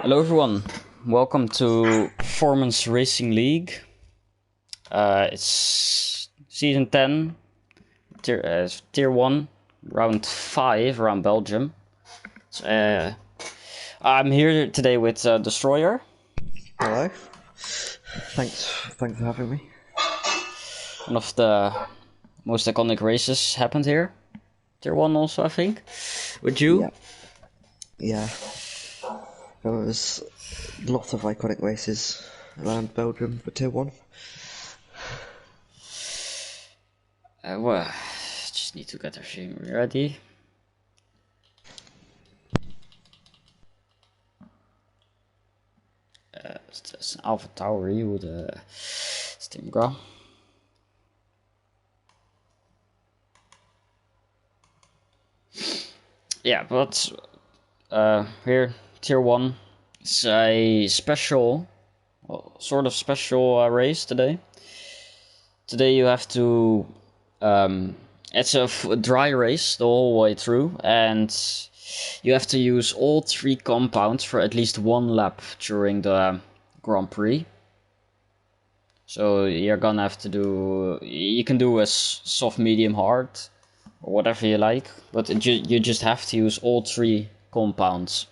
Hello everyone, welcome to Performance Racing League. It's season 10, tier 1, round 5 around Belgium. I'm here today with Destroyer. Hello. Thanks for having me. One of the most iconic races happened here. Tier 1 also, I think. With you? Yeah. There was a lot of iconic races around Belgium for Tier 1. Well, just need to get everything ready. Het is een Alpha Tauri, hoe de Stimgra. Yeah, but here, tier 1, it's a special, sort of special race today. Today you have to, it's a dry race the whole way through, and you have to use all 3 compounds for at least 1 lap during the Grand Prix. So you're gonna have to do, you can do a soft, medium, hard, or whatever you like, but you just have to use all 3 compounds.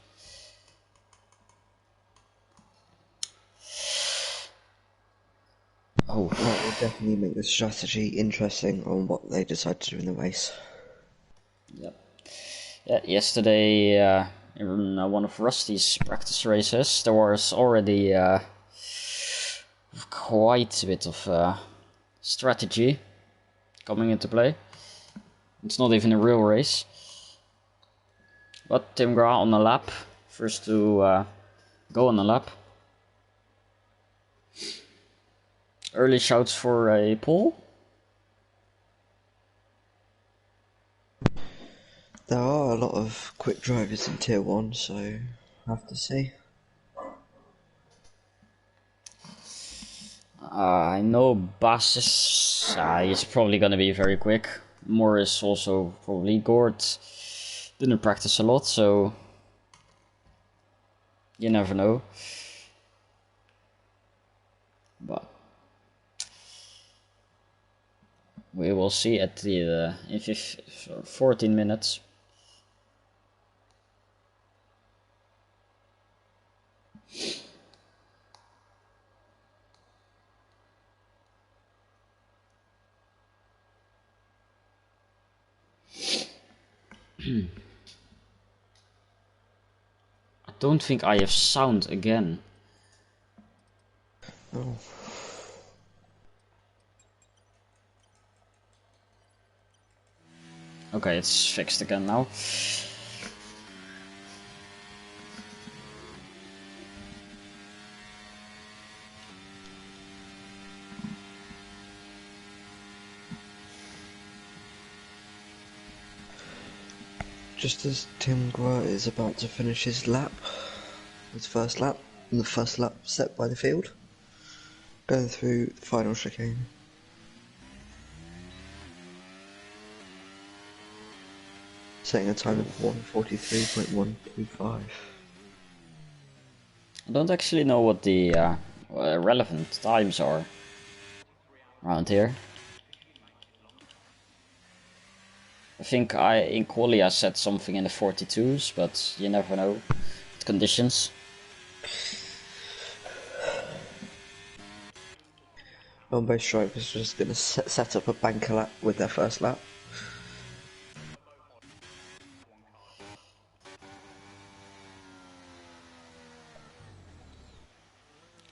Oh, that will definitely make the strategy interesting on what they decide to do in the race. Yep. Yeah, yesterday in one of Rusty's practice races, there was already quite a bit of strategy coming into play. It's not even a real race. But Tim Gra on the lap, first to go on the lap. Early shouts for a pole. There are a lot of quick drivers in Tier 1, so I have to see. I know Bas is he's probably gonna be very quick. Morris also probably. Gort didn't practice a lot, so you never know. But we will see at the in 14 minutes. I don't think I have sound again. Oh. Okay, it's fixed again now. Just as Tim Gra is about to finish his first lap, and the first lap set by the field, going through the final chicane. Setting a time of 1:43.125. I don't actually know what the relevant times are around here. I think in quali I set something in the 42s, but you never know with conditions. Both drivers just going to set up a banker lap with their first lap.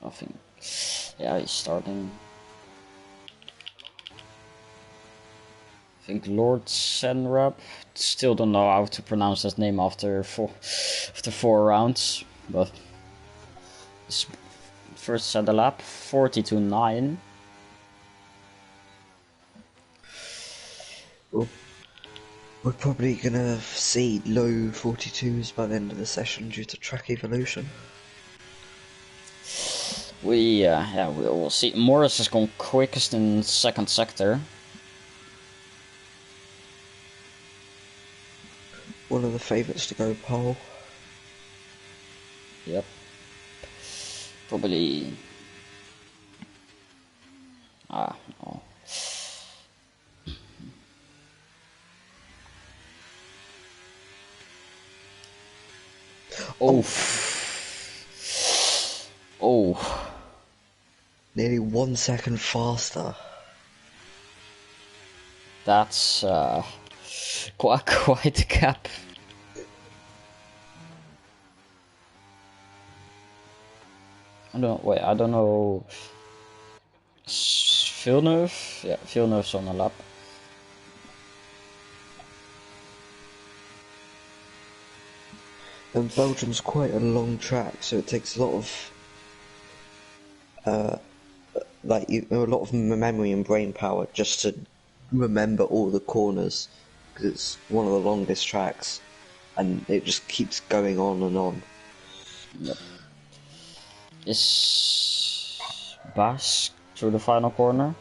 I think, yeah, he's starting. I think Lord Senrab. Still don't know how to pronounce his name after four rounds, but first set the lap 42.9. We're probably going to see low 42s by the end of the session due to track evolution. We'll see. Morris has gone quickest in second sector. One of the favourites to go pole. Yep. Probably. Ah, no. Oh. Oh. Nearly 1 second faster. That's quite a gap. I don't know. Villeneuve? Yeah, Villeneuve's on a lap. And Belgium's quite a long track, so it takes a lot of a lot of memory and brain power just to remember all the corners, because it's one of the longest tracks, and it just keeps going on and on. Yep. Is Bas through the final corner?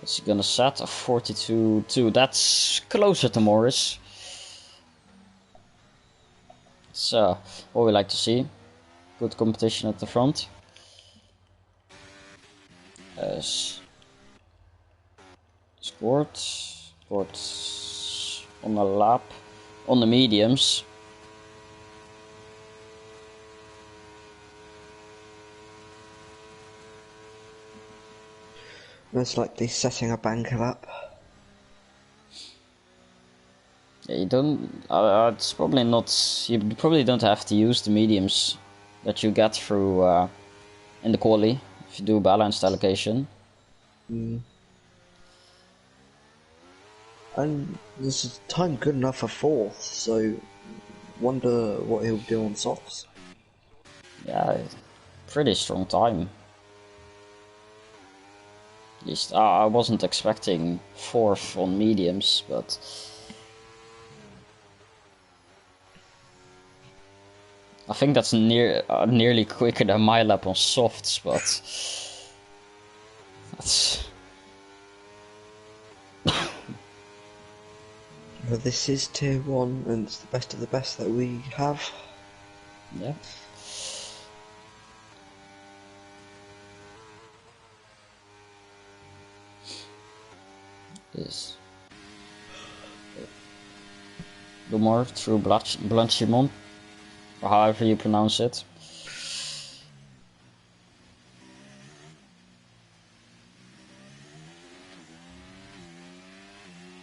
Is he gonna set a 42-2? That's closer to Morris. It's what we like to see. Good competition at the front. Scored on the lap, on the mediums. Most likely setting a banker lap. Yeah, you don't. It's probably not. You probably don't have to use the mediums that you get through in the quali if you do balanced allocation. And this is time good enough for fourth, so wonder what he'll do on softs. Yeah, pretty strong time. At least I wasn't expecting fourth on mediums, but I think that's nearly quicker than my lap on softs, but that's. Well, this is tier 1, and it's the best of the best that we have. Yeah. This. Lumor through Blanchimont, or however you pronounce it.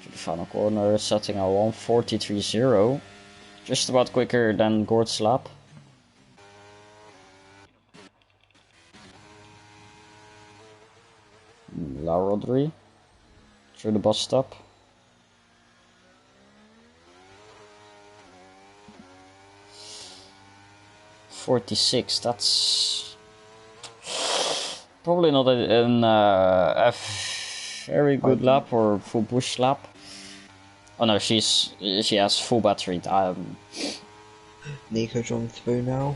To the final corner, setting a 1:43.0, just about quicker than Gord's lap. La Rodri through the bus stop. .46, that's probably not a very good lap or full push lap. Oh no, she has full battery. Nico drawn through now.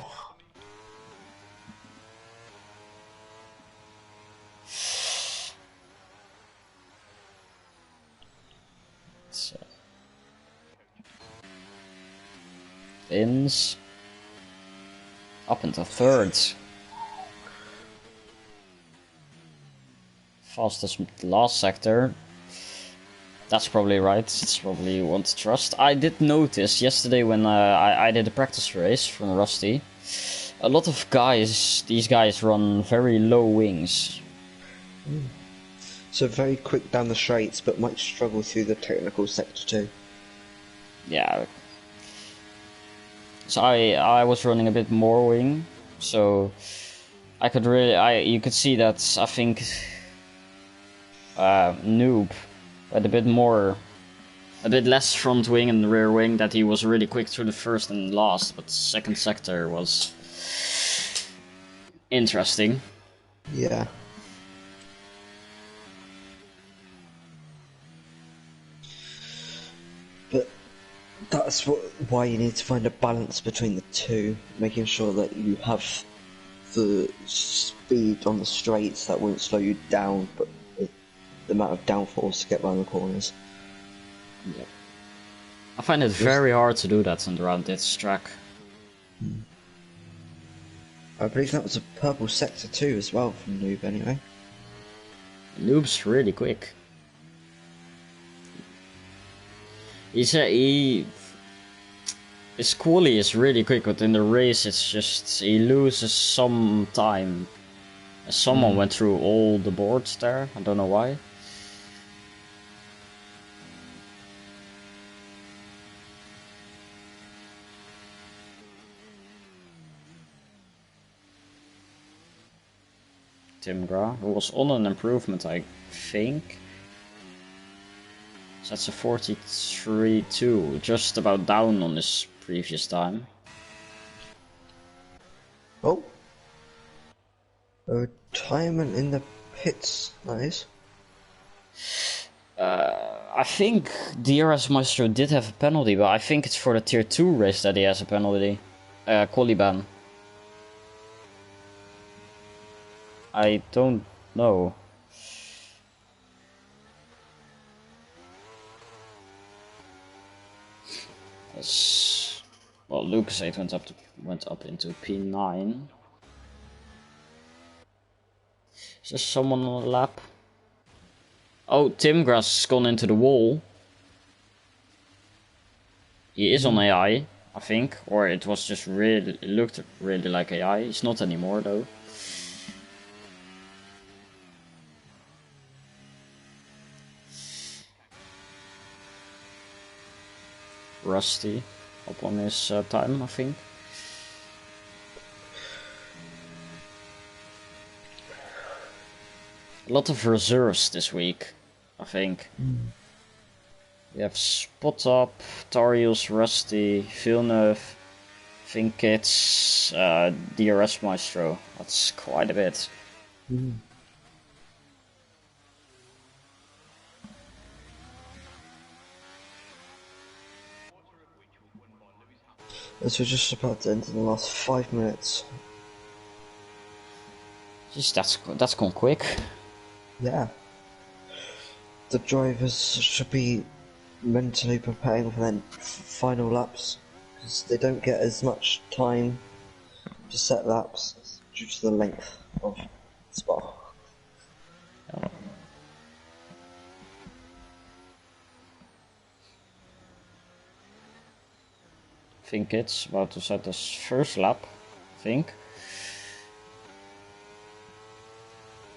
Ins up into third. Fastest last sector. That's probably right. It's probably one to trust. I did notice yesterday when I did a practice race from Rusty. A lot of these guys run very low wings. So very quick down the straights, but might struggle through the technical sector too. Yeah. So I was running a bit more wing, so I could you could see that I think Noob had a bit less front wing and rear wing, that he was really quick through the first and last, but second sector was interesting. Yeah. But that's why you need to find a balance between the two, making sure that you have the speed on the straights that won't slow you down, but the amount of downforce to get around the corners. Yeah. I find it very hard to do that around this track. I believe that was a purple sector too as well from Noob anyway. Noob's really quick. His quality is really quick, but in the race it's just he loses some time. Someone went through all the boards there. I don't know why. Timgra, who was on an improvement, I think. So that's a 43-2, just about down on his previous time. Oh. A retirement in the pits, nice. I think DRS Maestro did have a penalty, but I think it's for the tier 2 race that he has a penalty. Quali ban. I don't know. Well, Lucas 8 went up into P9. Is there someone on the lap? Oh, Timgrass has gone into the wall. He is on AI, I think, or it was just really, it looked really like AI. He's not anymore though. Rusty up on his time, I think. A lot of reserves this week, I think. We have Spot Up, Tarius, Rusty, Villeneuve, Vinkits, DRS Maestro. That's quite a bit. As we're just about to enter the last 5 minutes. Jeez, that's gone quick. Yeah. The drivers should be mentally preparing for their final laps, because they don't get as much time to set laps due to the length of Spa. I think it's about to set his first lap, I think.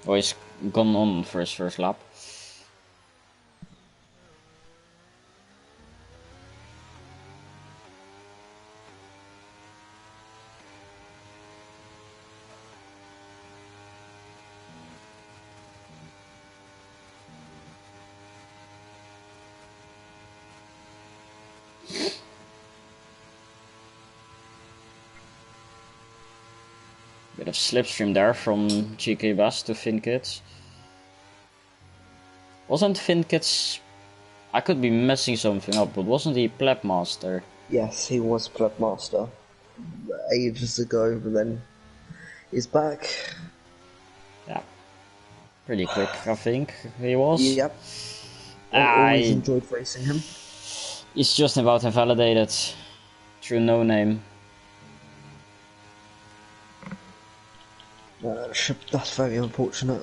Oh, he's gone on for his first lap. Bit of slipstream there from GK Bass to Finkits. Wasn't Finkits... I could be messing something up, but wasn't he Pleb Master? Yes, he was Club Master ages ago, but then he's back. Yeah. Pretty quick, I think he was. Yep. I always enjoyed racing him. He's just about invalidated through no name. That's very unfortunate.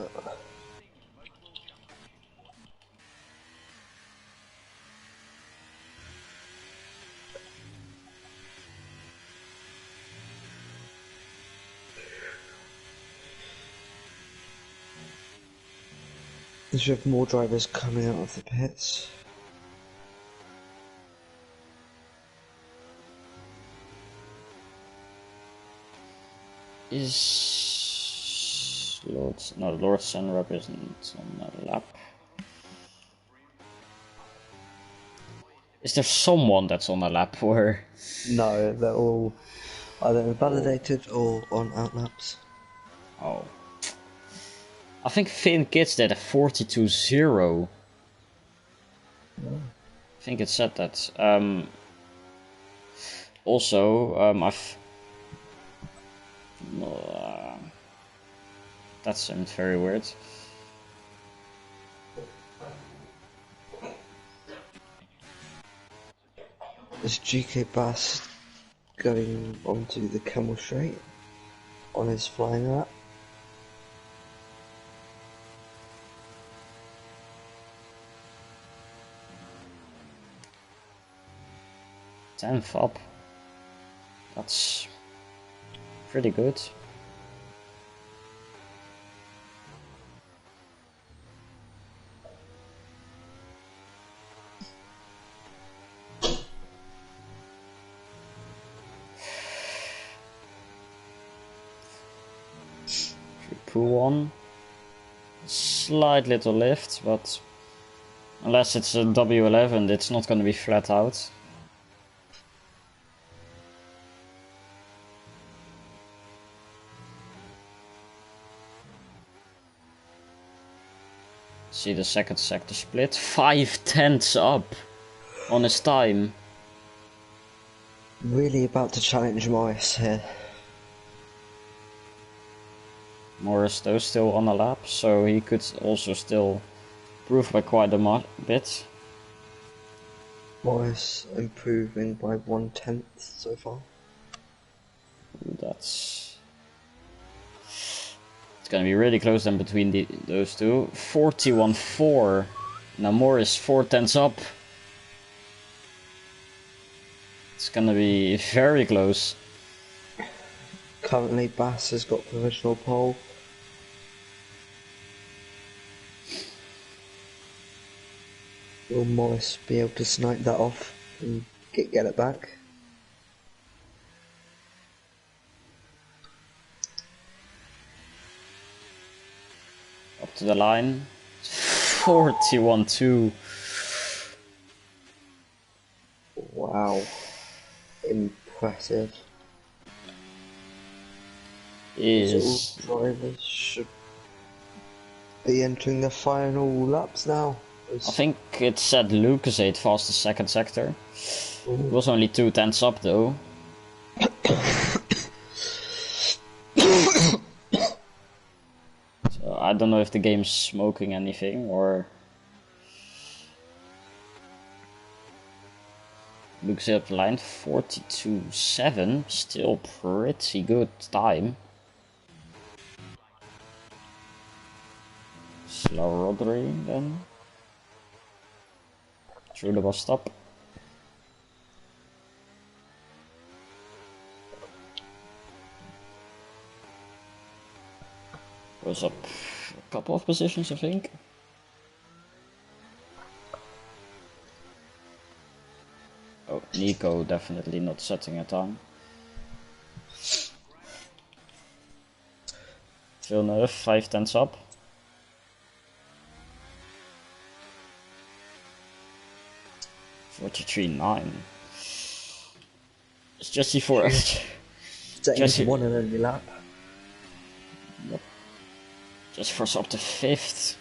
There should have more drivers coming out of the pits. Is Lord Sunrep isn't on that lap. Is there someone that's on the lap where... No, they're all either validated or on outlaps. Oh. I think Finn gets that at 42-0. I think it said that. That seemed very weird. Is GK Bass going onto the Camel Straight? on his flying lap. Tenth up. That's pretty good. Pull on. Slight little lift, but unless it's a W11, it's not going to be flat out. See the second sector split. 5/10 up on his time. Really about to challenge Morris here. Morris though still on a lap, so he could also still improve by quite a bit. Morris improving by 1/10 so far. It's gonna be really close then between those two. 41.4. Now Morris 4/10 up. It's gonna be very close. Currently Bass has got provisional pole. Will Morris be able to snipe that off and get it back? Up to the line. 41.2. Wow. Impressive. Is all drivers should be entering the final laps now. I think it said Lucas 8 fastest second sector. It was only 2/10 up though. So I don't know if the game's smoking anything or Lucas 8 up the line. 42.7, still pretty good time. Slow Rodri then. Through the bus stop. Goes up a couple of positions, I think. Oh, Nico definitely not setting a time. Villeneuve 5/10 up. $43.9. It's Jesse Forrest. Jesse won an only lap. Yep. Jesse Forrest up to 5th.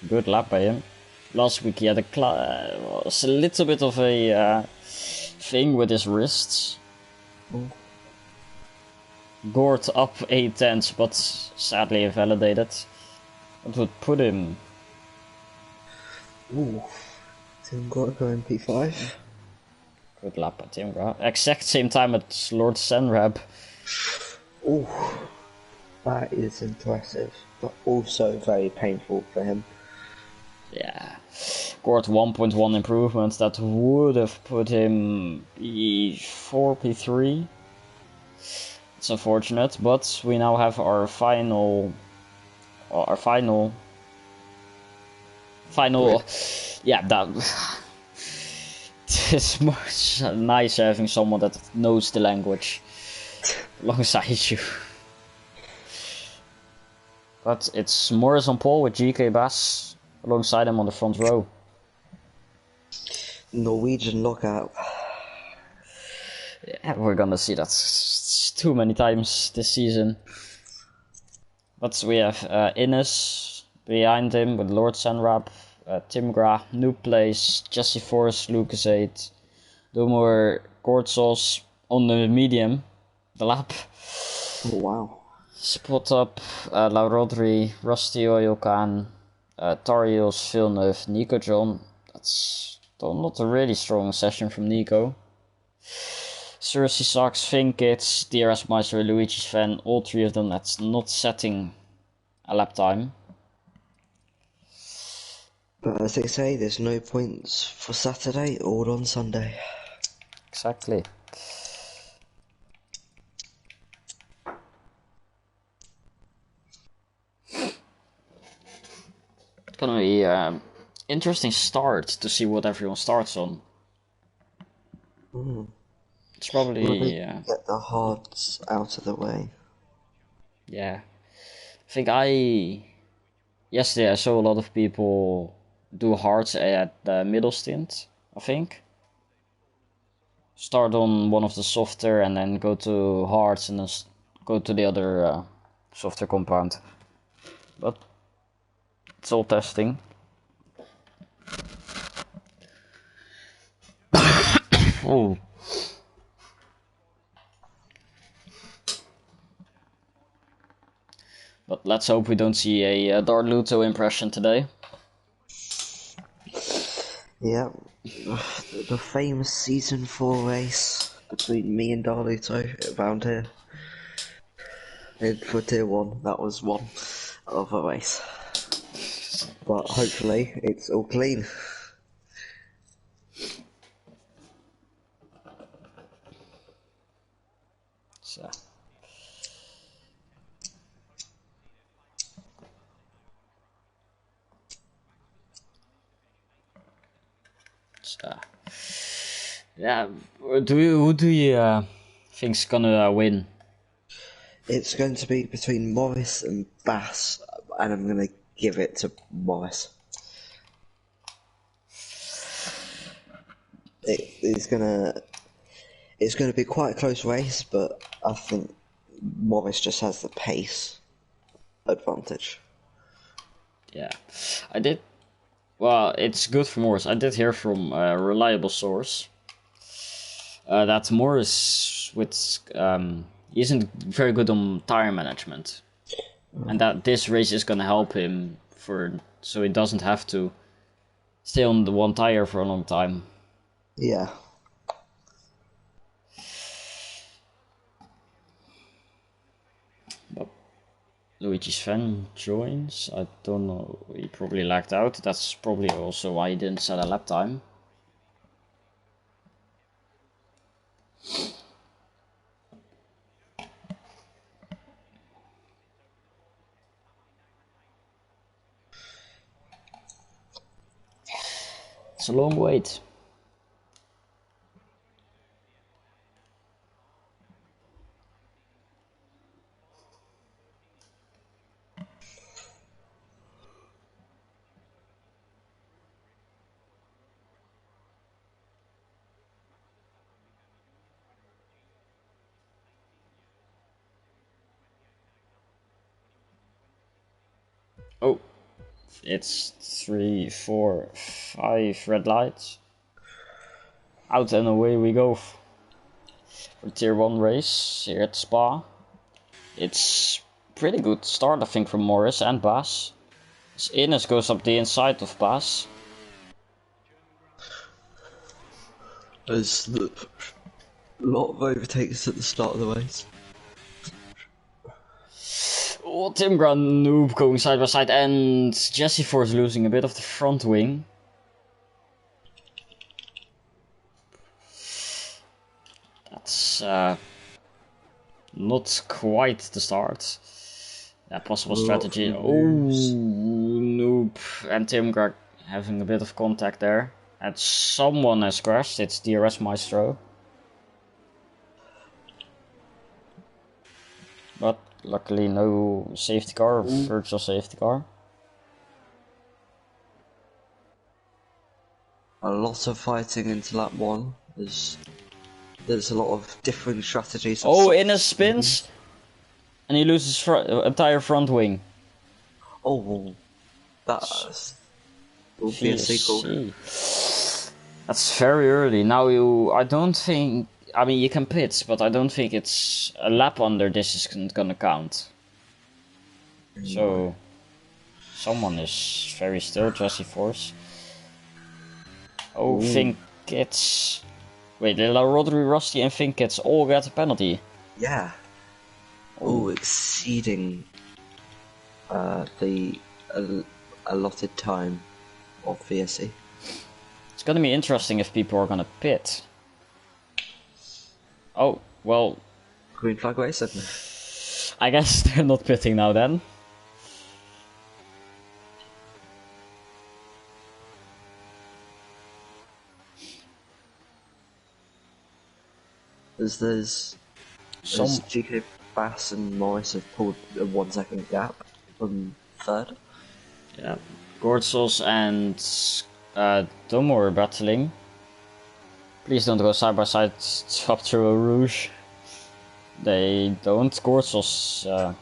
Good lap by him. Last week he had was a little bit of a thing with his wrists. Gord up 8/10, but sadly invalidated. That would put him. Ooh, Tim Gora going P5. Good lap by Tim Gora. Exact same time as Lord Senrab. Ooh, that is impressive, but also very painful for him. Yeah. Scored 1.1 improvement. That would have put him P4, P3. It's unfortunate, but we now have our final. Yeah, that. It's much nice having someone that knows the language alongside you. But it's Morris on pole with GK Bass alongside him on the front row. Norwegian lockout. Yeah, we're gonna see that too many times this season. But we have Innes behind him with Lord Senrab, Tim Gra, New Place, Jesse Forrest, Lucas 8, Dumor, Kortsos on the medium, the lap. Oh wow. Spot up, La Rodri, Rusty Oilcan, Tarios, Villeneuve, Nico John. That's not a really strong session from Nico. Cersei sucks, think it's DRS Meister, Luigi's fan, all three of them that's not setting a lap time. But as they say, there's no points for Saturday or on Sunday. Exactly. It's gonna be interesting start to see what everyone starts on. It's probably get the hards out of the way. Yeah. I think yesterday I saw a lot of people do hards at the middle stint, I think. Start on one of the softer and then go to hards and then go to the other softer compound. But it's all testing. Oh. But let's hope we don't see a Darluto impression today. Yeah, the famous Season 4 race between me and Darluto around here. And for Tier 1, that was one of a race. But hopefully, it's all clean. So. Yeah, who do you think's gonna win? It's going to be between Morris and Bass, and I'm going to give it to Morris. It's going to be quite a close race, but I think Morris just has the pace advantage. Yeah, I did. Well, it's good for Morris. I did hear from a reliable source that Morris he isn't very good on tire management, and that this race is gonna help him so he doesn't have to stay on the one tire for a long time. Yeah. But Luigi's fan joins. I don't know. He probably lagged out. That's probably also why he didn't set a lap time. It's a long wait. Oh, it's 3, 4, 5 red lights. Out and away we go for Tier 1 race here at Spa. It's pretty good start, I think, from Morris and Bass. Ines goes up the inside of Bass. There's a lot of overtakes at the start of the race. Oh, Timgra Noob going side by side, and Jesse Force losing a bit of the front wing. That's not quite the start. Possible strategy. Oh, Noob and Timgra having a bit of contact there. And someone has crashed. It's DRS Maestro. But luckily no safety car, virtual safety car. A lot of fighting into lap 1. There's a lot of different strategies. Oh, Ines spins! And he loses entire front wing. Oh, that's will be a sequel. That's very early. Now I don't think, I mean you can pit, but I don't think it's a lap under this is gonna count. So, someone is very still, Jesse Force. Oh, think it's Wait, did Rodri, Rusty, and Finkits all get a penalty? Yeah. Oh, exceeding the allotted time of VSE. It's gonna be interesting if people are gonna pit. Oh, well... Green flag race, I guess they're not pitting now then. There's GK Bass and Morris have pulled a 1 second gap from third. Yeah, Gortzels and Domo are battling. Please don't go side by side up through a Rouge. They don't. Gortzels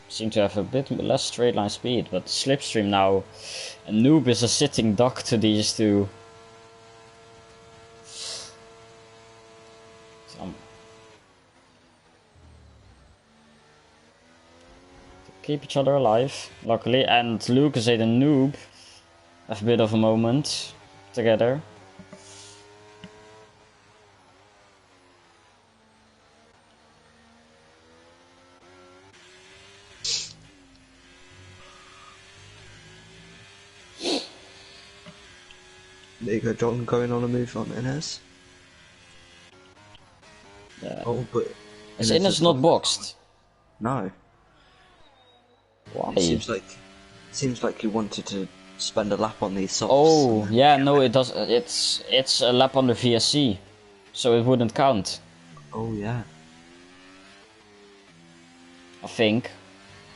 seem to have a bit less straight line speed, but Slipstream now. And Noob is a sitting duck to these two. Keep each other alive, luckily, and Lucasade and Noob have a bit of a moment together. There you go, John going on a move on Inez. Yeah. Oh, but Inez not boxed. No. Why? It seems like you wanted to spend a lap on these softs. Oh, yeah, no, it does. It's a lap on the VSC, so it wouldn't count. Oh yeah. I think.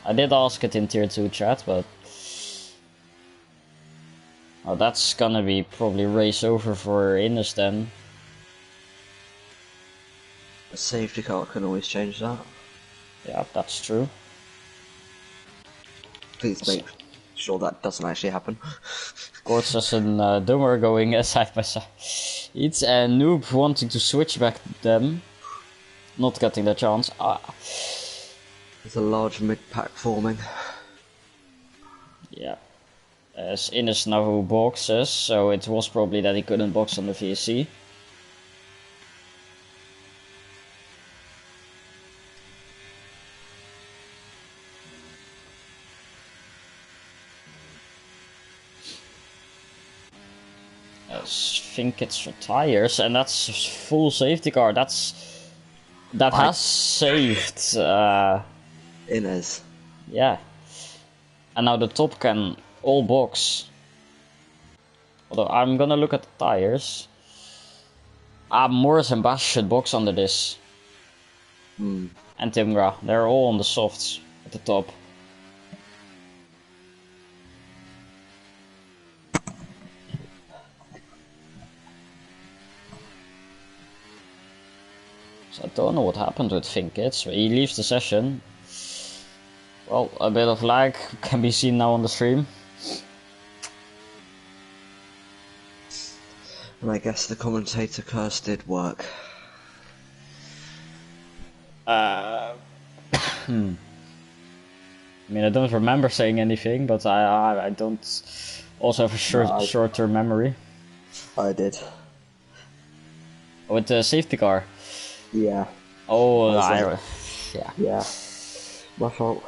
I did ask it in tier 2 chat, but oh, that's gonna be probably race over for Innes then. A safety car can always change that. Yeah, that's true. Please make sure that doesn't actually happen. Gortzas and Dummer going side by side. It's a Noob wanting to switch back them. Not getting the chance. There's a large mid-pack forming. Yeah. As Innes now boxes, so it was probably that he couldn't box on the VSC. I think it's for tires, and that's full safety car. That has saved. Inez. Yeah. And now the top can all box. Although I'm gonna look at the tires. Morris and Bash should box under this. And Timgra, they're all on the softs at the top. So I don't know what happened with Finkits. He leaves the session. Well, a bit of lag can be seen now on the stream. And I guess the commentator curse did work. I mean, I don't remember saying anything, but I don't also have a short-term memory. I did. With the safety car? Yeah. Oh, yeah. Yeah. My fault.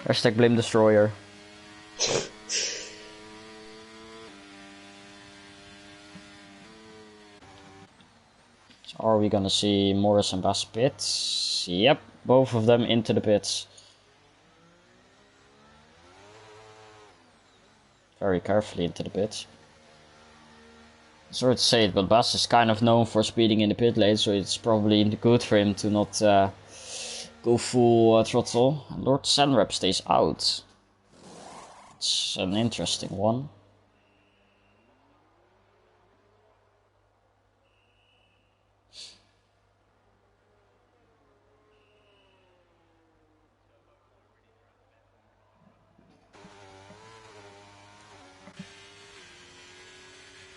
Hashtag blame destroyer. So are we gonna see Morris and Bass pits? Yep, both of them into the pits. Very carefully into the pits. Sorry to say it, but Bass is kind of known for speeding in the pit lane, so it's probably good for him to not go full throttle. Lord Senrep stays out. It's an interesting one.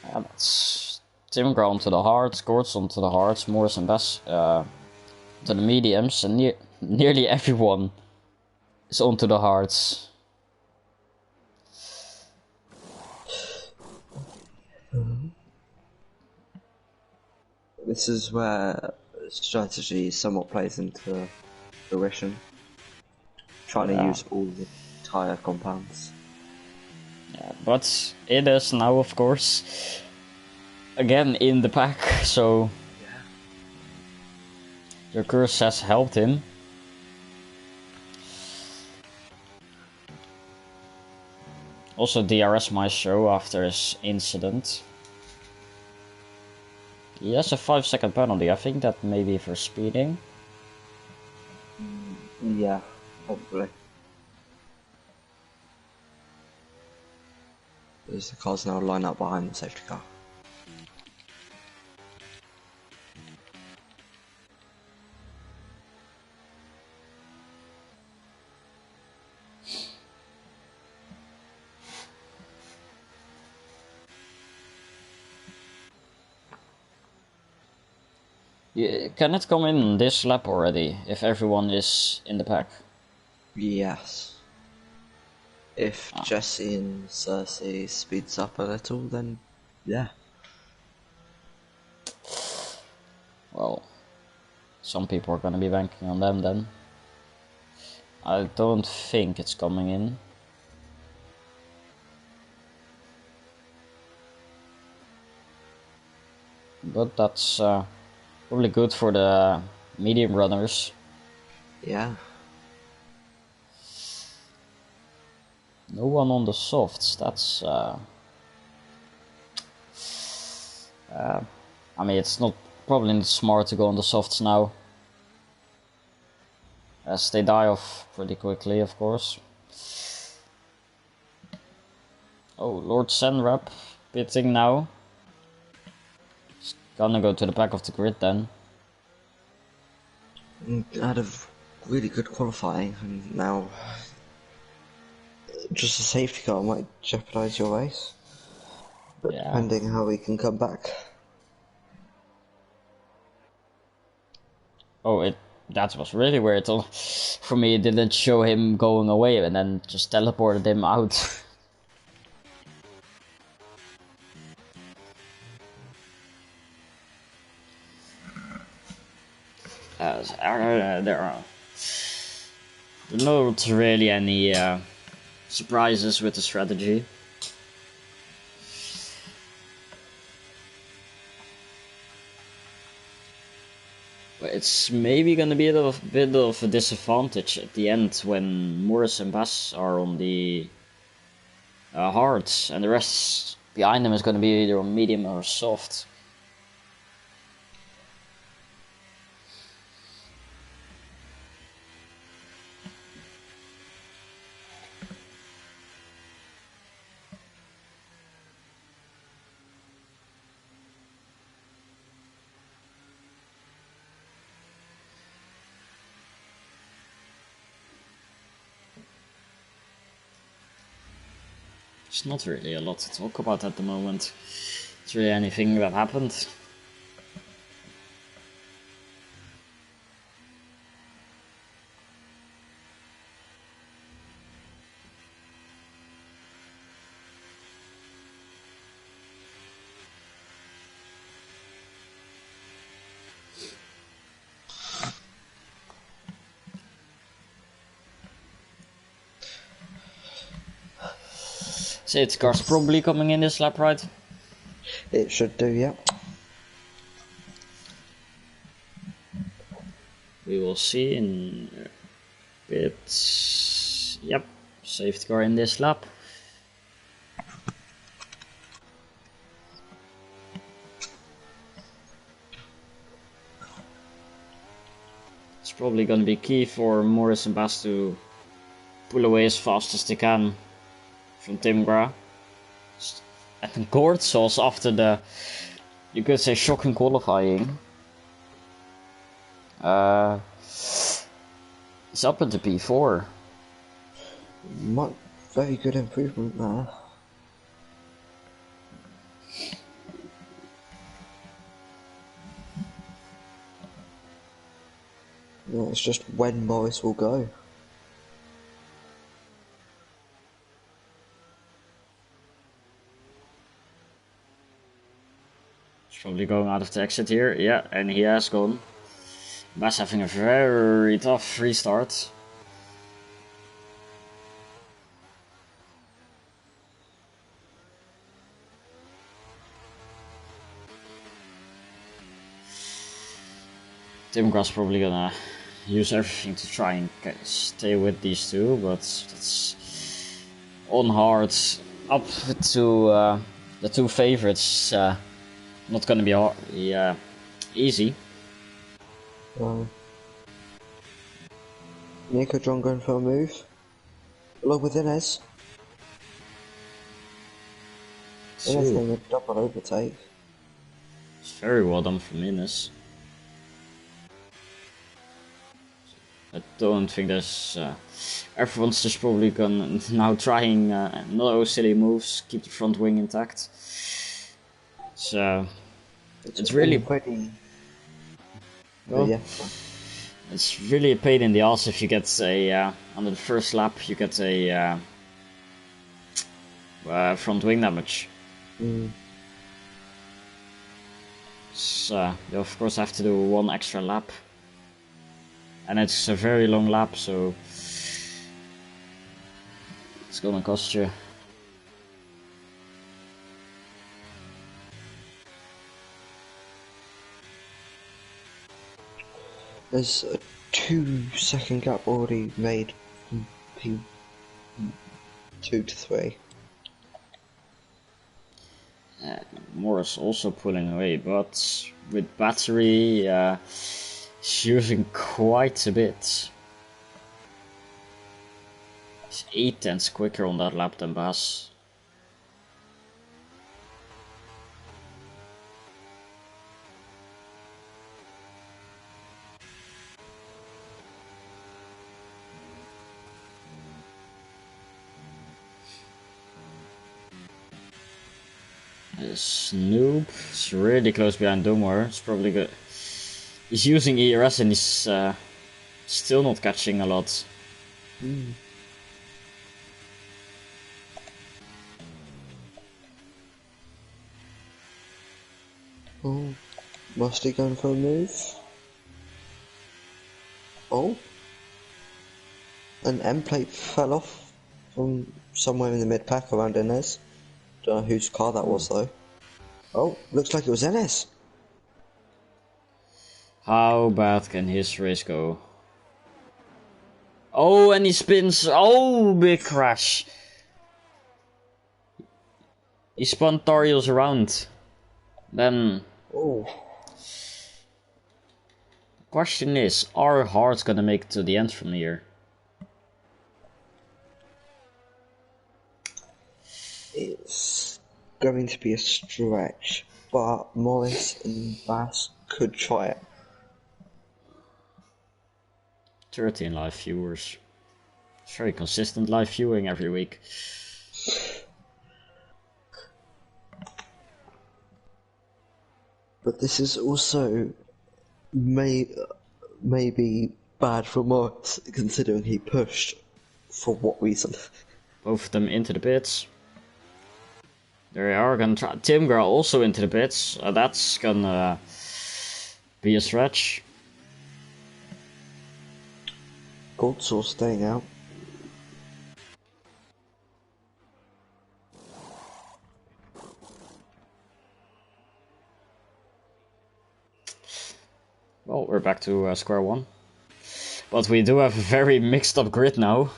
Yeah, that's Timgra onto the hards, Gortz onto the hards, Morris and Bass to the mediums, and nearly everyone is onto the hards. this is where strategy somewhat plays into fruition. Trying to use all the tire compounds. Yeah, but it is now, of course, again in the pack, so your curse has helped him. Also, DRS Maestro after his incident. He has a 5-second penalty. I think that may be for speeding. Yeah, probably. There's the cars now line up behind the safety car. Yeah, can it come in this lap already, if everyone is in the pack? Yes. If Jesse and Cersei speeds up a little, then yeah. Well, some people are gonna be banking on them then. I don't think it's coming in. But that's probably good for the medium runners. Yeah. No one on the softs, that's... I mean, it's not probably not smart to go on the softs now. As they die off pretty quickly, of course. Oh, Lord Senrap pitting now. He's gonna go to the back of the grid then. Out of really good qualifying, and now just a safety car might jeopardise your race. But Yeah. depending how he can come back. Oh, that was really weird. For me, it didn't show him going away and then just teleported him out. There are not really any surprises with the strategy. It's maybe gonna be a bit of a disadvantage at the end when Morris and Bass are on the hards, and the rest behind them is gonna be either on medium or soft. There's not really a lot to talk about at the moment. It's really anything that happened. Safety car's probably coming in this lap, right? It should do, yeah. We will see in a bit. Yep, safety car in this lap. It's probably going to be key for Morris and Bass to pull away as fast as they can from Timgra. And Gord Sauce after the, you could say, shocking qualifying. It's up into P4. Very good improvement there. Yeah, it's just when Morris will go. He's probably going out of the exit here. Yeah, and he has gone. Bass having a very tough restart. Timgra's probably gonna use everything to try and stay with these two, but that's on hard. Up to the two favorites, not gonna be hard, easy. Nico John going for a move, along with Inez. Inez getting a double overtake. It's very well done from Inez. I don't think there's... everyone's just probably gonna now trying no silly moves, keep the front wing intact. So... It's really... Well, yeah. It's really a pain in the ass if you get a... under the first lap you get a... front wing damage. So you of course have to do one extra lap. And it's a very long lap, so it's gonna cost you. There's a 2-second gap already made from P2 to 3. Morris also pulling away, but with battery, he's using quite a bit. He's 8 tenths quicker on that lap than Bass. Snoop is really close behind Dumor. It's probably good. He's using ERS and he's still not catching a lot. Oh, Musty going for a move. Oh, an M plate fell off from somewhere in the mid pack around Inez. Don't know whose car that was though. Oh, looks like it was Inez. How bad can his race go? Oh, and he spins. Oh, big crash. He spun Tarios around. Then... Oh. Question is, are Hards gonna make it to the end from here? It's going to be a stretch, but Morris and Bass could try it. 13 live viewers. It's very consistent live viewing every week. But this is also maybe bad for Morris, considering he pushed. For what reason? Both of them into the pits. There they are gonna try. Timgra also into the pits. That's gonna be a stretch. Goldsaw staying out. Well, we're back to square one. But we do have a very mixed up grid now.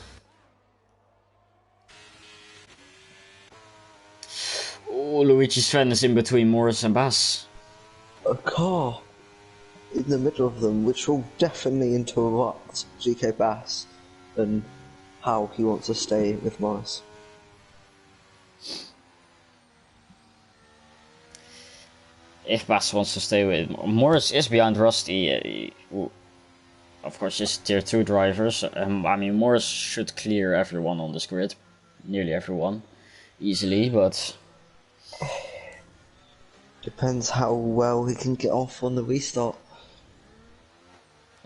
Oh, Luigi Sven is in between Morris and Bass. A car in the middle of them, which will definitely interrupt GK Bass and how he wants to stay with Morris. If Bass wants to stay with Morris is behind Rusty. Of course, he's tier 2 drivers. I mean, Morris should clear everyone on this grid, nearly everyone, easily. But depends how well he can get off on the restart.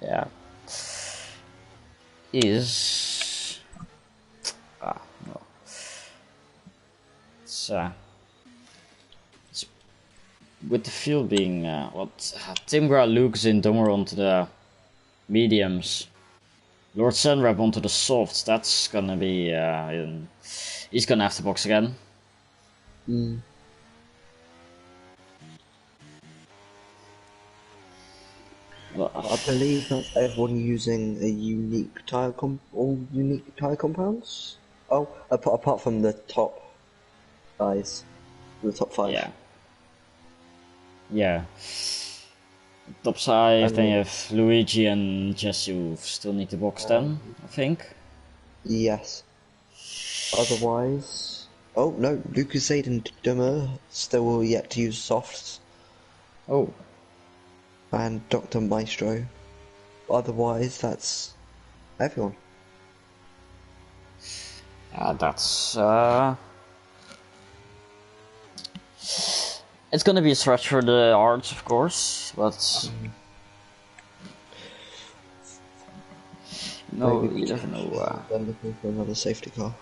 Yeah, is no. It's with the field being Timgra, Luke's in Donger onto the mediums, Lord Senrep onto the softs. That's gonna be he's gonna have to box again. Mm. Well, I believe that's everyone using a unique all unique tire compounds. Oh, apart from the top guys, the top 5. Yeah. Top side, then you have Luigi and Jesse who still need to box then, I think. Yes. Otherwise... Oh, no, Lucasade and Dummer still yet to use softs. Oh. And Dr. Maestro. Otherwise, that's everyone. That's it's gonna be a stretch for the arts, of course, but no, Maybe you never know. they're looking for another safety car.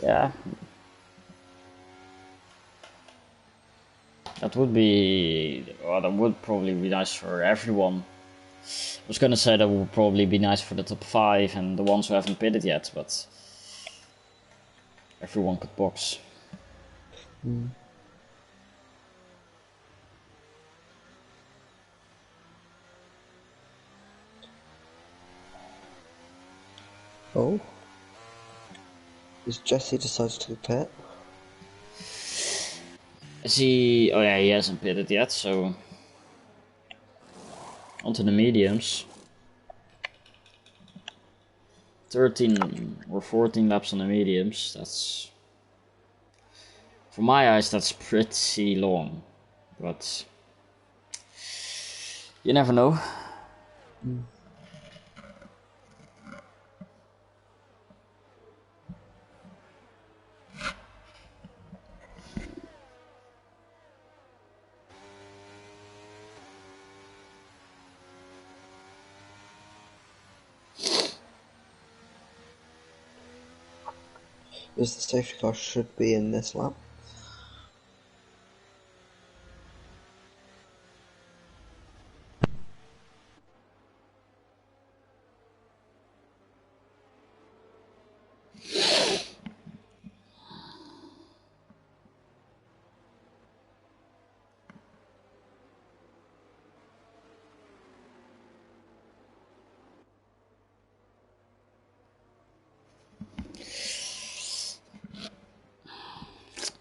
Yeah, that would be. Well, that would probably be nice for everyone. I was gonna say that would probably be nice for the top 5 and the ones who haven't pitted yet, but everyone could box. Mm. Oh? Has Jesse decided to pit? Is he? Oh yeah, he hasn't pitted yet, so onto the mediums. 13 or 14 laps on the mediums. That's, for my eyes, that's pretty long, but you never know. Mm. As the safety car should be in this lap.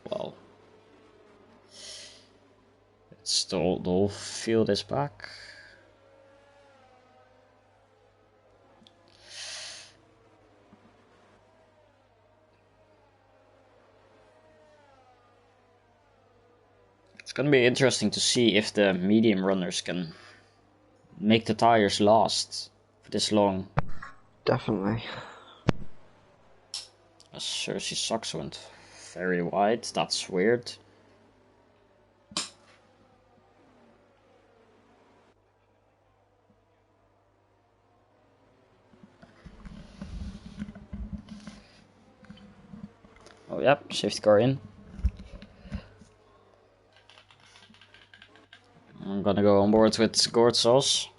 Well, it's the whole field is back. It's gonna be interesting to see if the medium runners can make the tires last for this long. Definitely. As Cersei socks went very wide, that's weird. Oh yep, safety car in. I'm gonna go on board with Gord Sauce,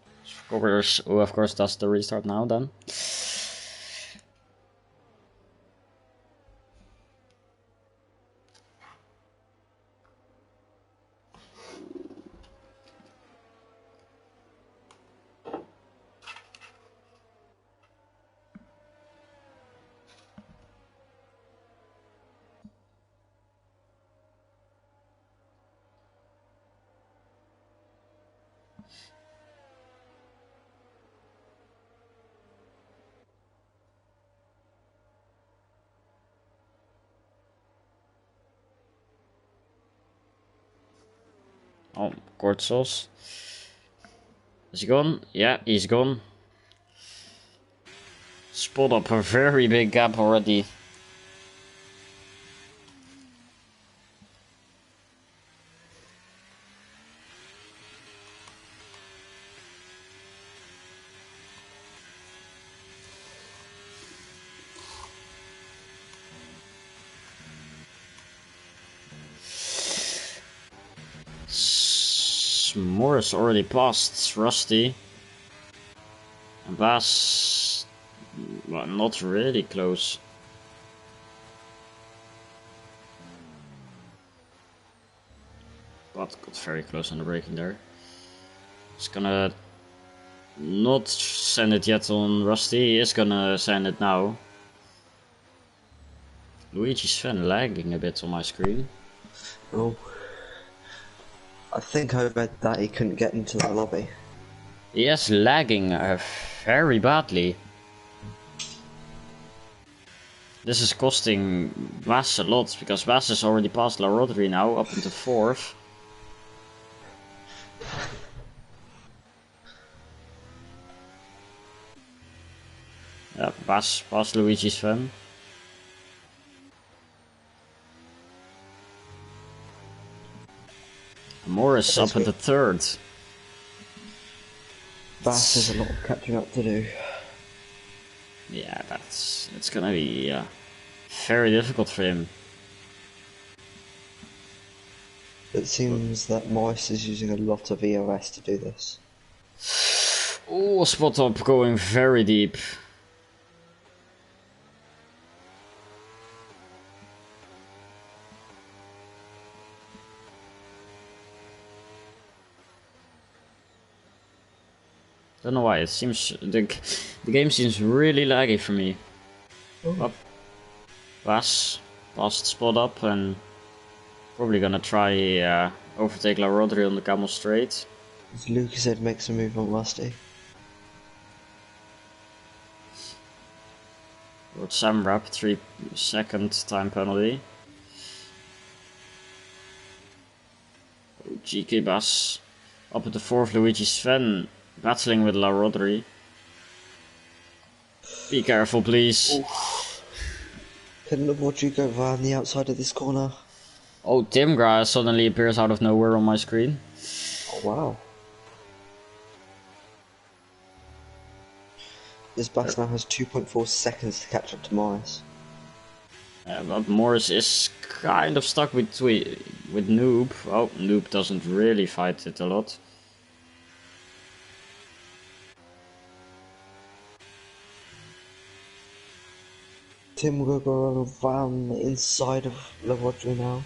who of course does the restart now then. Oh, Gord Sauce. Is he gone? Yeah, he's gone. Spot up a very big gap already. Morris already passed Rusty. And Bas, well, not really close. But got very close on the braking there. It's gonna not send it yet on Rusty, he is gonna send it now. Luigi's fan lagging a bit on my screen. Oh. I think I read that he couldn't get into the lobby. Yes, lagging very badly. This is costing Vas a lot, because Vas has already passed La Rodri now, up into 4th. Yeah, Vas passed Luigi's fan. Morris up into 3rd. Bass has a lot of catching up to do. Yeah, it's gonna be very difficult for him. It seems that Morris is using a lot of EOS to do this. Oh, spot up going very deep. Don't know why, it seems the game seems really laggy for me. Oh. Up. Vas passed spot up and probably gonna try overtake La Rodri on the Camel Straight. As Lucas said, makes a move on Rusty. Lord Samrap, 3-second time penalty. Oh, GK Bas up at the 4th, Luigi Sven battling with La Rodri. Be careful, please. Couldn't have watched you go around the outside of this corner. Oh, Timgra suddenly appears out of nowhere on my screen. Oh, wow. This Bass now has 2.4 seconds to catch up to Morris. But Morris is kind of stuck with Noob. Oh, Noob doesn't really fight it a lot. Tim will go around the inside of La Rodri now.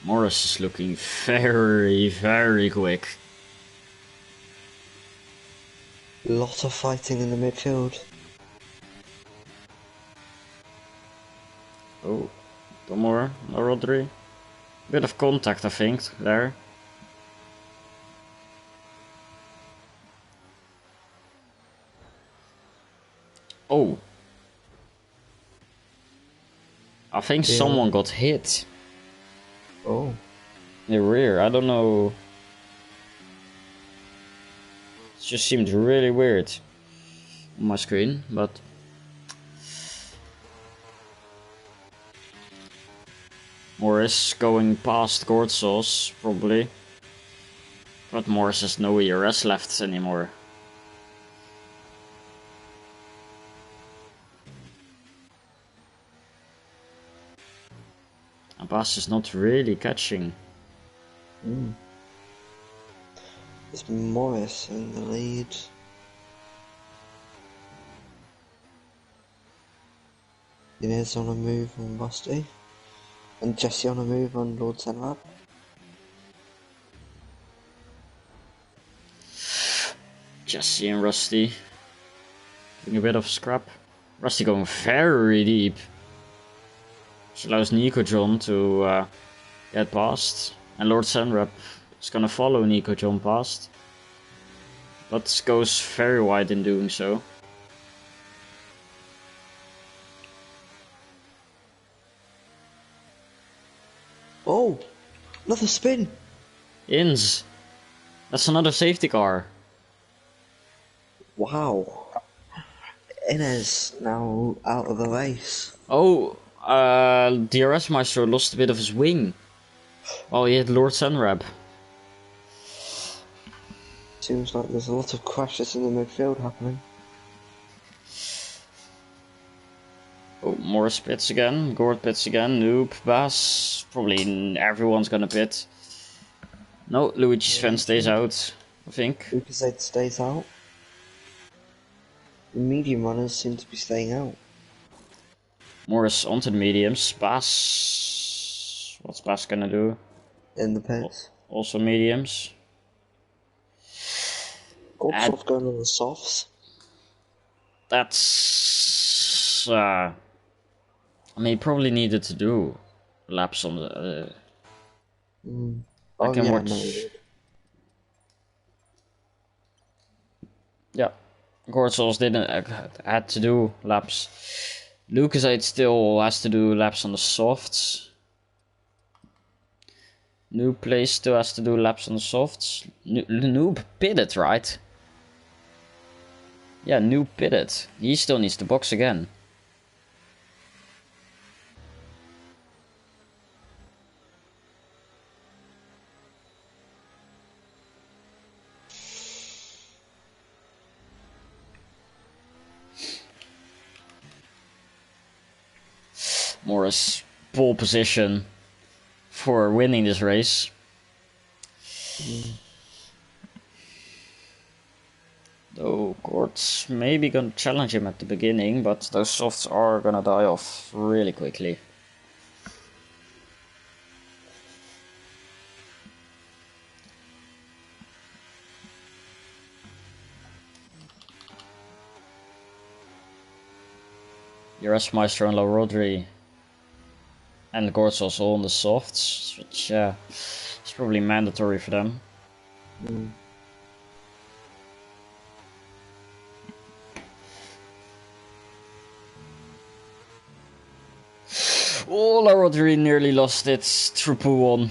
Morris is looking very, very quick. Lot of fighting in the midfield. Oh, one more, La Rodri. Bit of contact, I think, there. Oh. I think someone got hit. Oh. In the rear, I don't know. It just seemed really weird on my screen, but... Morris going past Gortsauce, probably. But Morris has no ERS left anymore. Abbas is not really catching. It's Morris in the lead. Inez on a move on Rusty. And Jesse on a move on Lord Senlab. Jesse and Rusty doing a bit of scrap. Rusty going very deep. Which allows Nico John to get past. And Lord Senrap is gonna follow Nico John past. But goes very wide in doing so. Oh! Another spin! Ins! That's another safety car. Wow. Inez now out of the race. Oh, DRS Maestro lost a bit of his wing. Oh, he hit Lord Senrab. Seems like there's a lot of crashes in the midfield happening. Oh, Morris pits again. Gord pits again. Noob, Bass. Probably everyone's gonna pit. No, Luigi's Sven stays out, I think. Lucasade stays out. The medium runners seem to be staying out. Morris onto the mediums. Bass. What's Bass gonna do? In the pits. Also mediums. Goldsoft's going on the softs. That's. I mean, he probably needed to do laps on the. Oh, I can yeah, watch. no. Yeah, Gorsos didn't had to do laps. Lucasade still has to do laps on the softs. Noob Place still has to do laps on the softs. Noob pitted, right? Yeah, Noob pitted. He still needs to box again. Morris, pole position for winning this race. Though Gord's maybe gonna challenge him at the beginning, but those softs are gonna die off really quickly. Maestro and La Rodri and Gord's also on the softs, which is probably mandatory for them. Oh, La Rodri nearly lost it. Triple one.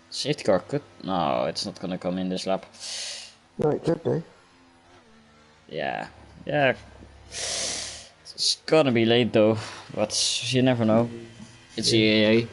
Safety car could... No, it's not gonna come in this lap. No, it could do. Yeah. It's gonna be late though, but you never know. It's EAA.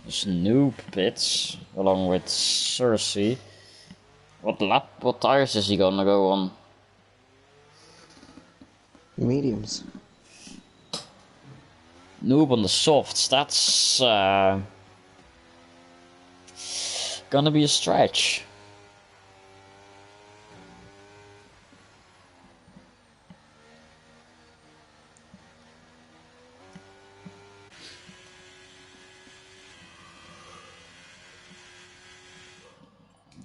There's Noob pits along with Cersei. What tires is he gonna go on? Mediums. Noob on the softs, that's gonna be a stretch.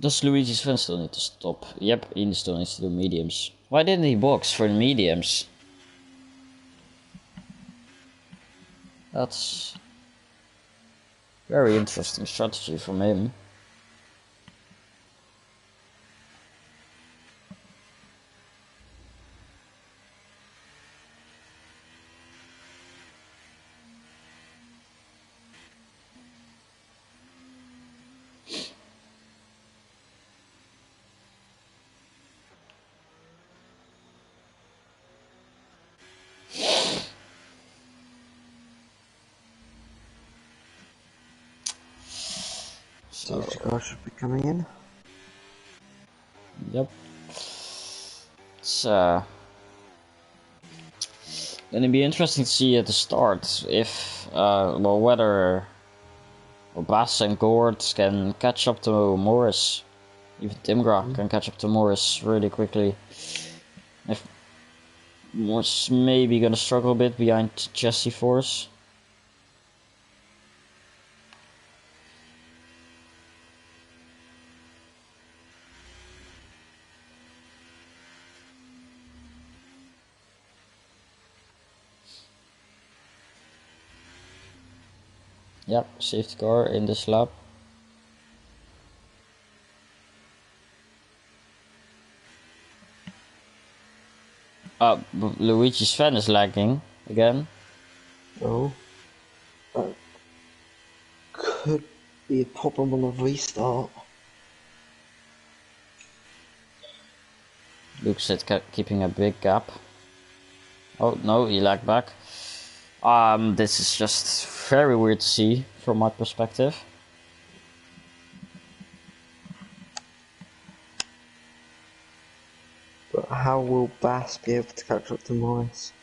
Does Luigi's Sven still need to stop? Yep, he still needs to do mediums. Why didn't he box for the mediums? That's very interesting strategy from him. Safety car should be coming in. Yep. It's gonna be interesting to see at the start if whether Bass and Gord can catch up to Morris. Even Timgra can catch up to Morris really quickly. If Morris maybe gonna struggle a bit behind Jesse Force. Yep, safety car in this lap. Luigi's fan is lagging again. Oh. That could be a problem on a restart. Lucas kept keeping a big gap. Oh no, he lagged back. This is just very weird to see from my perspective. But how will Bass be able to catch up to Morris?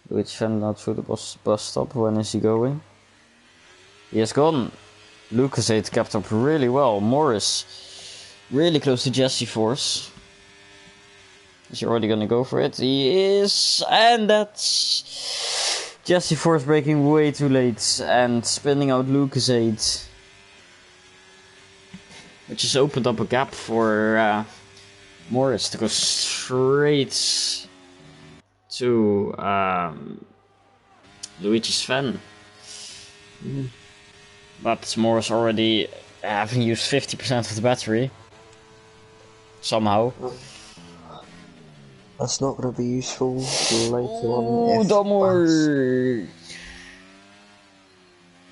Luigi fan not through the bus stop. When is he going? He has gone. Lucas 8 kept up really well. Morris really close to Jesse Force. Is he already gonna go for it? He is, and that's Jesse Force braking way too late and spinning out Lucas 8, which has opened up a gap for Morris to go straight to Luigi's fan. But Morris already having used 50% of the battery somehow. That's not going to be useful later on. Oh, Damor!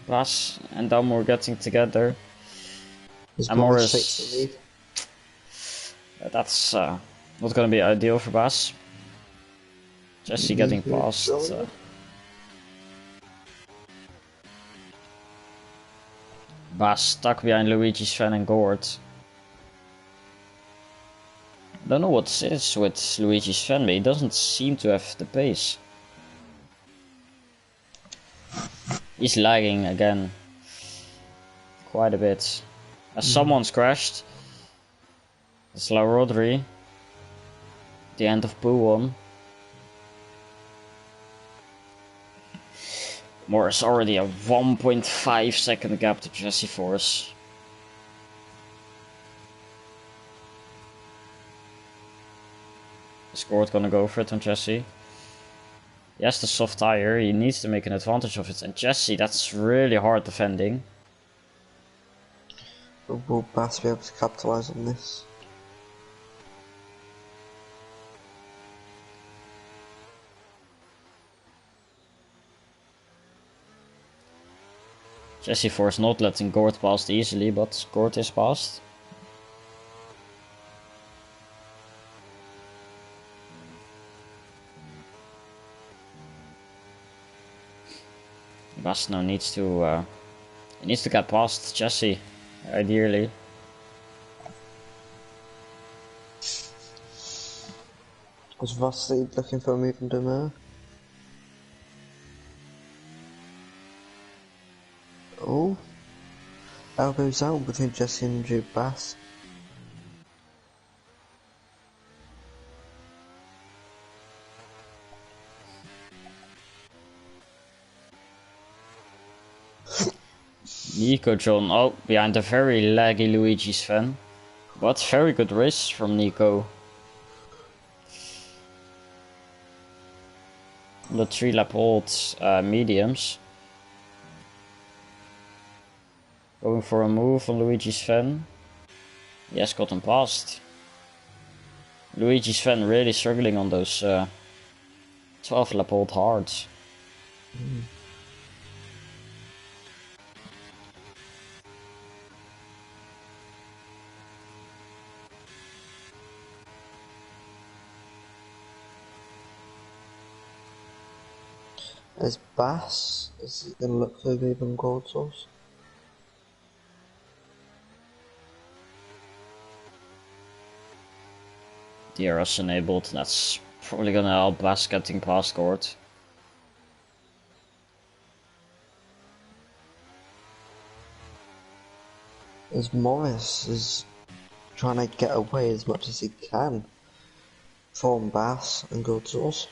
Bas and Damor getting together. And Morris. That's not going to be ideal for Bas. Jesse getting past. Bas stuck behind Luigi's fan and Gord. I don't know what this is with Luigi's fan, but he doesn't seem to have the pace. He's lagging again. Quite a bit. As someone's crashed. It's La Rodri. The end of Poo 1. Morris already a 1.5 second gap to Jesse Force. Is Gord gonna go for it on Jesse? He has the soft tire, he needs to make an advantage of it. And Jesse, that's really hard defending. Will Bass be able to capitalise on this? Jesse Force not letting Gord past easily, but Gord is past. Bass now needs to get past Jesse, ideally. Was Vossi looking for a move in Demer? Oh, elbows out between Jesse and Jude Bass. Nico John, oh, behind a very laggy Luigi's fan. But very good race from Nico. The 3-lap old mediums. Going for a move on Luigi's fan. Yes, got him past. Luigi's fan really struggling on those 12-lap old hards. As Bass, is he going to look for even gold source? DRS enabled, that's probably gonna help Bass getting past Gord. As Morris is trying to get away as much as he can from Bass and gold source.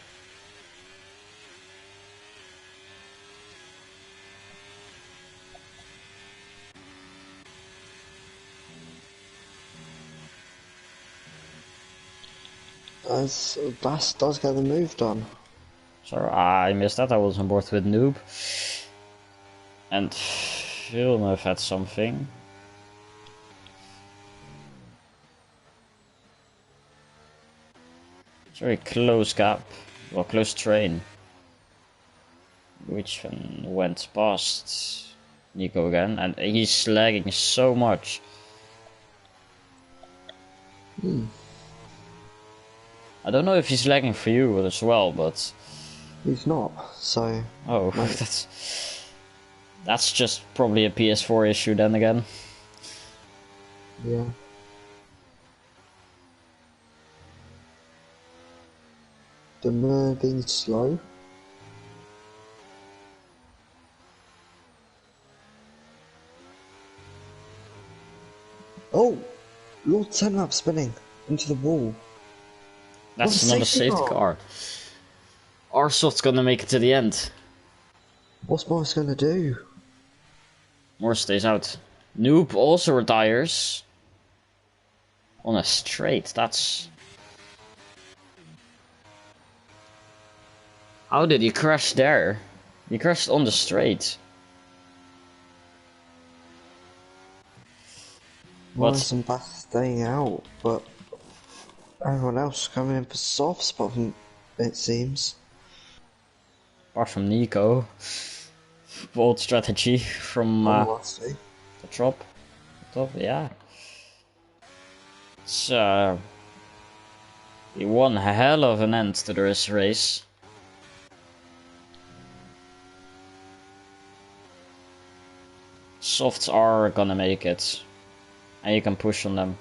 As Bass does get the move done. Sorry, I missed that. I was on board with Noob. And Villeneuve had something. It's a very close gap. Well, close train. Which one went past Nico again. And he's lagging so much. I don't know if he's lagging for you as well, but... He's not, so... Oh, no. That's just probably a PS4 issue then again. Yeah. The being slow. Oh! Lord Senrap spinning into the wall. That's another safety car. Arsoft's gonna make it to the end. What's Morris gonna do? Morris stays out. Noob also retires. On a straight, that's... How did he crash there? He crashed on the straight. Morris and Bath staying out, but everyone else coming in for soft spot, it seems. Apart from Nico. Bold strategy from the top. Yeah. It's he won a hell of an end to this race. Softs are gonna make it. And you can push on them.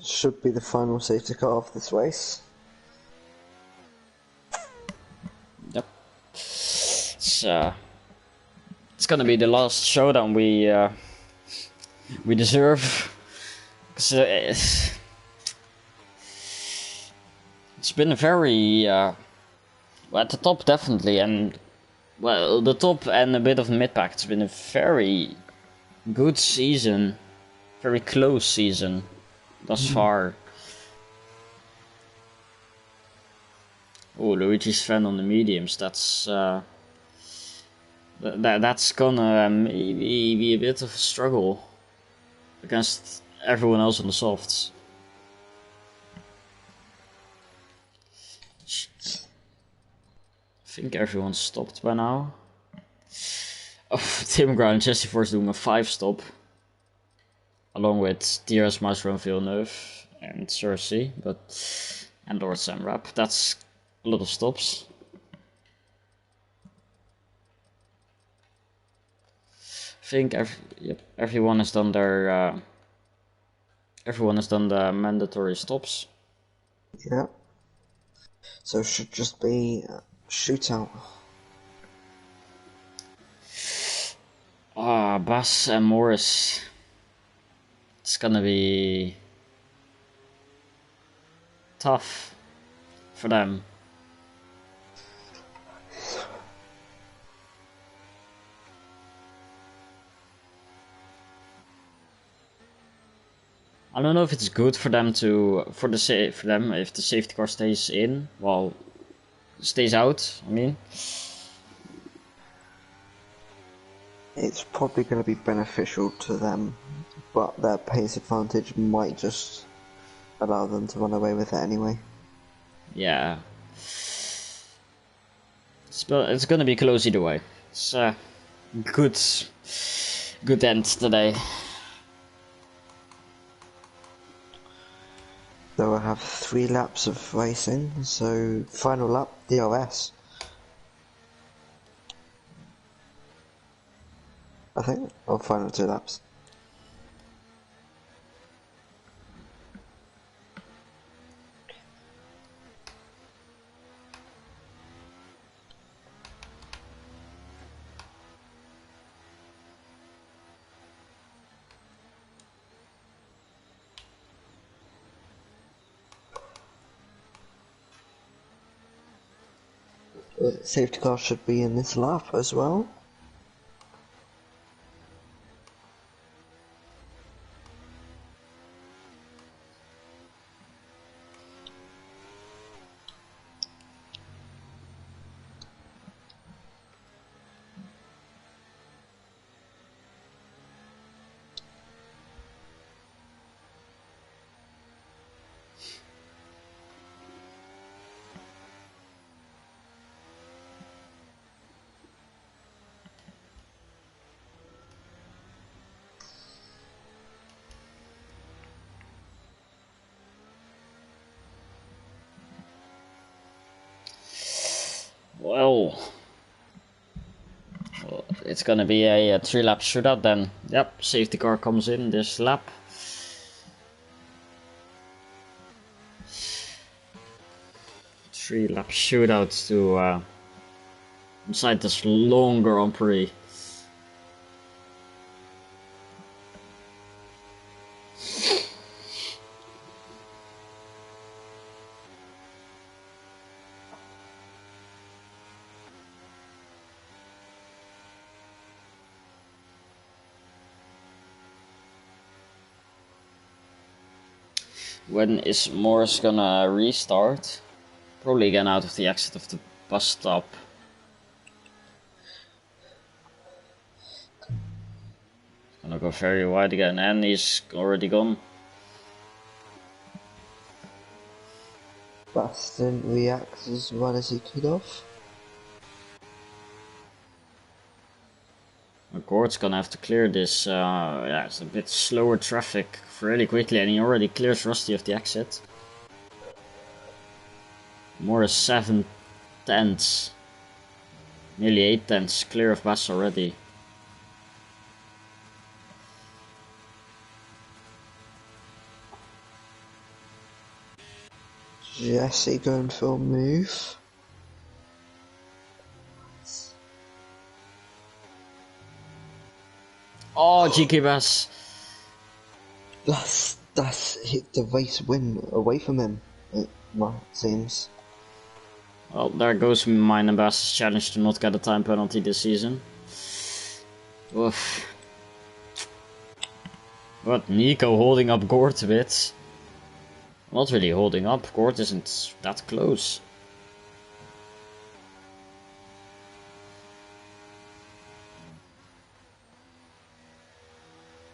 Should be the final safety car of this race. Yep. It's gonna be the last showdown we deserve. It's been a very well, at the top definitely, and well, the top and a bit of mid pack. It's been a very good season, very close season thus far. Oh, Luigi's friend on the mediums. That's that's gonna maybe be a bit of a struggle against everyone else on the softs. I think everyone's stopped by now. Oh, Tim Ground and Jesse Force doing a 5-stop. Along with DRS Maestro and Villeneuve and Cersei, and Lord Samrap. That's a lot of stops. I think everyone has done their everyone has done the mandatory stops. Yeah. So it should just be a shootout. Bass and Morris. It's gonna be tough for them. I don't know if it's good for them for them if the safety car stays in, well, stays out. I mean, it's probably going to be beneficial to them, but their pace advantage might just allow them to run away with it anyway. Yeah, it's gonna be close either way. It's good end today. So we'll have 3 laps of racing, so final lap, DRS. I think, or final 2 laps. Safety car should be in this lap as well. Well, it's gonna be a 3-lap shootout then. Yep, safety car comes in this lap. Three-lap shootout to inside this long Grand Prix. When is Morris gonna restart? Probably again out of the exit of the bus stop. Gonna go very wide again, and he's already gone. Bass didn't react as well as he could have. Gord's gonna have to clear this. Yeah, it's a bit slower traffic really quickly, and he already clears Rusty of the exit. Morris 7 tenths, nearly 8 tenths clear of Bass already. Jesse going for a move. Oh, GK Bass! That's hit the race win away from him. It seems. Well, there goes mine and Bass's challenge to not get a time penalty this season. Oof. But Nico holding up Gord a bit. Not really holding up, Gord isn't that close.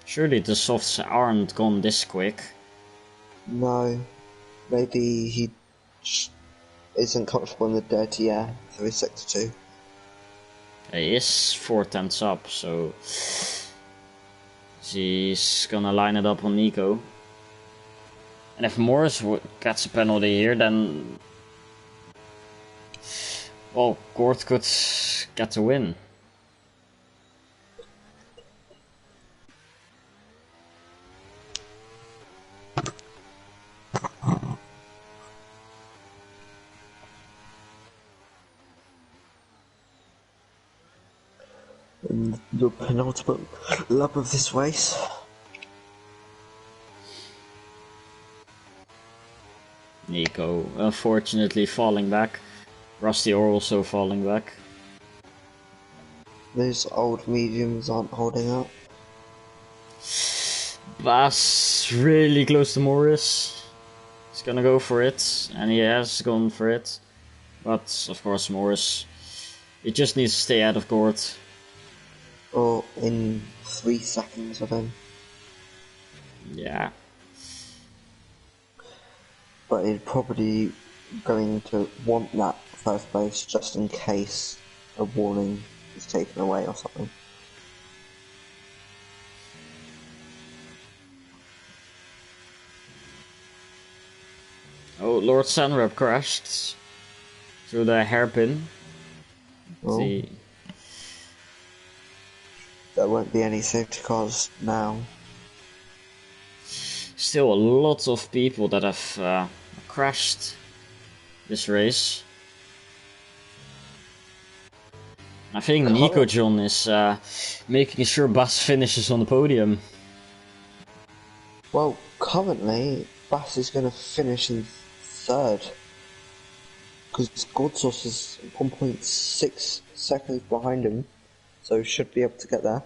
Surely the softs aren't gone this quick. No, maybe he isn't comfortable in the dirty air for his sector 2. He is 4 tenths up, so he's gonna line it up on Nico. And if Morris gets a penalty here, then well, Gord could get the win. In the penultimate lap of this race. Nico unfortunately falling back. Rusty also falling back. Those old mediums aren't holding up. Bass really close to Morris. He's gonna go for it, and he has gone for it. But of course Morris, he just needs to stay out of Gord. Or in 3 seconds of him. Yeah. But he's probably going to want that first place just in case a warning is taken away or something. Oh, Lord Sanrep crashed through the hairpin. Oh. See. There won't be any safety cars now. Still a lot of people that have crashed this race. I think Nico John is making sure Bass finishes on the podium. Well, currently, Bass is going to finish in 3rd because Gold Sauce is 1.6 seconds behind him, so should be able to get there.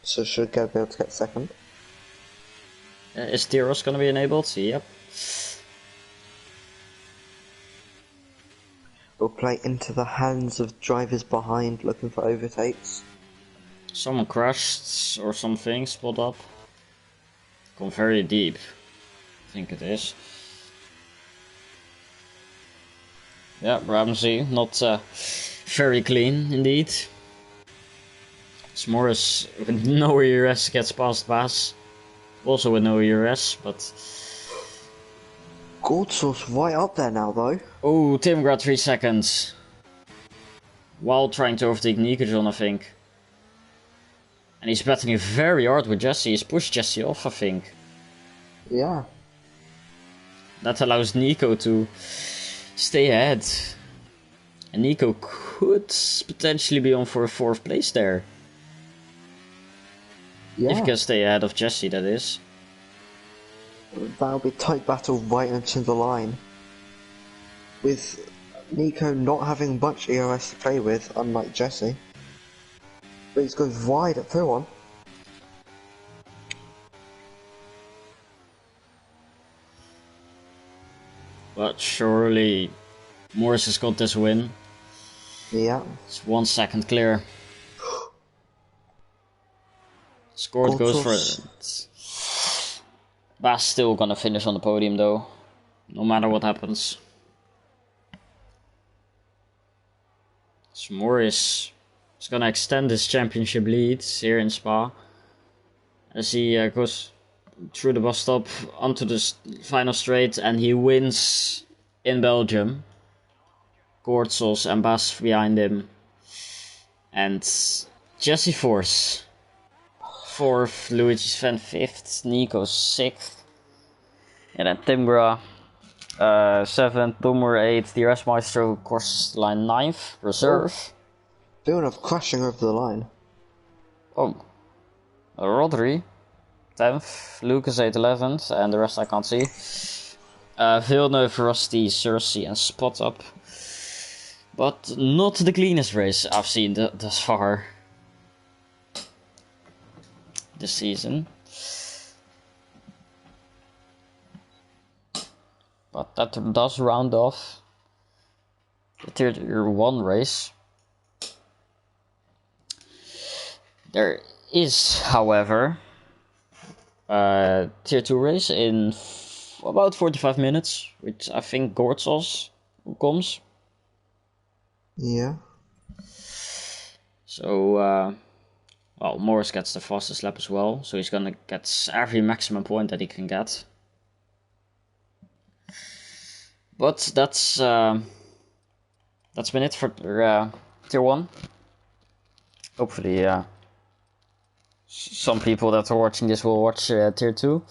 So should be able to get second. Is Tyros gonna be enabled? Yep. Will play into the hands of drivers behind looking for overtakes. Someone crashed or something, spot up. Gone very deep. I think it is. Yeah, Ramsey, not very clean indeed. Morris with no ERS gets past Bass. Also with no ERS, but... Gold Sauce right up there now though. Oh, Tim got 3 seconds. While trying to overtake Nikojon, I think. And he's battling it very hard with Jesse. He's pushed Jesse off, I think. Yeah. That allows Nico to stay ahead. And Nico could potentially be on for a 4th place there. Yeah. If he can stay ahead of Jesse, that is. That'll be a tight battle right into the line. With Nico not having much ERS to play with, unlike Jesse. But he goes wide at through one. But surely Morris has got this win. Yeah. It's 1 second clear. Scored goes for it. Bass still gonna finish on the podium though, no matter what happens. So Morris is gonna extend his championship lead here in Spa as he goes through the bus stop onto the final straight, and he wins in Belgium. Gortzels and Bass behind him, and Jesse Force 4th, Luigi Sven 5th, Nico 6th, and then Timbra 7th, Dummer 8th, the RS Maestro course line 9th, reserve. Villeneuve crashing over the line. Oh, Rodri 10th, Lucas 8th, 11th, and the rest I can't see. Villeneuve, Rusty, Cersei, and Spot Up. But not the cleanest race I've seen thus far this season. But that does round off the Tier 1 race. There is, however, a Tier 2 race in about 45 minutes, which I think Gortzels comes. Yeah. So, well, Morris gets the fastest lap as well, so he's gonna get every maximum point that he can get. But that's been it for Tier 1. Hopefully, some people that are watching this will watch Tier 2.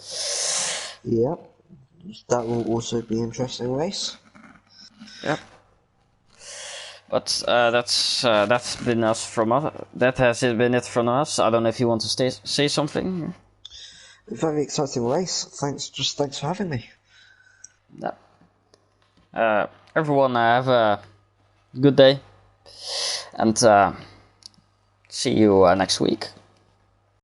Yep. That will also be an interesting race. Yep. But that's been us from us. That has been it from us. I don't know if you want to say something. Very exciting race. Thanks for having me. Yeah. Everyone, have a good day, and see you next week.